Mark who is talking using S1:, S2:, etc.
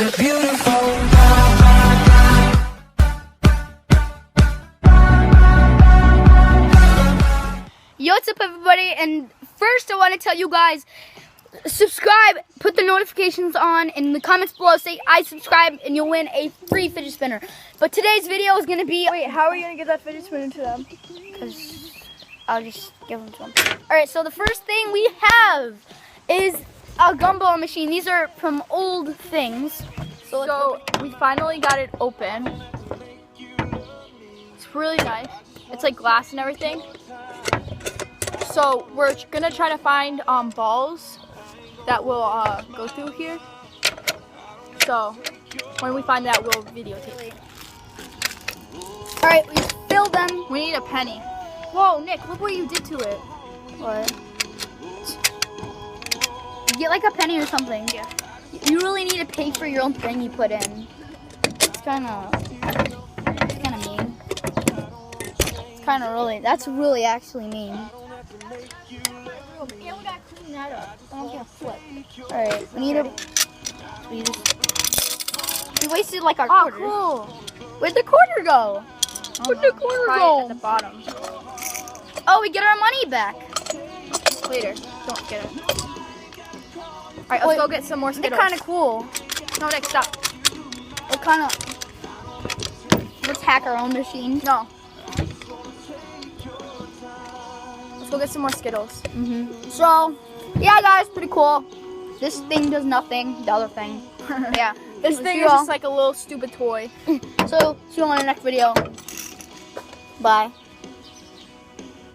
S1: we're beautiful.
S2: Yo, what's up everybody, and first I want to tell you guys, subscribe, put the notifications on, in the comments below say I subscribe and you'll win a free fidget spinner. But today's video is going to be...
S3: Wait, how are you going to get that fidget spinner to them?
S2: Because I'll just give them to them. Alright, so the first thing we have is a Gumball machine. These are from old things.
S3: So we finally got it open. It's really nice. It's like glass and everything. So we're gonna try to find balls that will go through here. So when we find that, we'll videotape.
S2: Alright, we filled them.
S3: We need a penny. Whoa, Nick, look what you did to it.
S2: What? Get like a penny or something.
S3: Yeah.
S2: You really need to pay for your own thing you put in. It's kind of mean. It's kind of really, that's really actually mean.
S3: Yeah, we gotta clean that up. I don't get a flip.
S2: Alright, we need to... We wasted like our
S3: Oh,
S2: quarter.
S3: cool.
S2: Where'd the quarter go? Where'd the quarter
S3: Probably
S2: go?
S3: at the bottom.
S2: Oh, we get our money back.
S3: Later. Don't get it. Alright, let's go get some more
S2: It's
S3: Skittles.
S2: kind of cool.
S3: No, Nick, stop.
S2: It kind of... Let's hack our own machine.
S3: No. Let's go get some more Skittles.
S2: So, yeah, guys, pretty cool. This thing does nothing. The other thing.
S3: Yeah. This thing
S2: See
S3: is
S2: y'all.
S3: just like a little stupid toy.
S2: So, see you on the next video. Bye.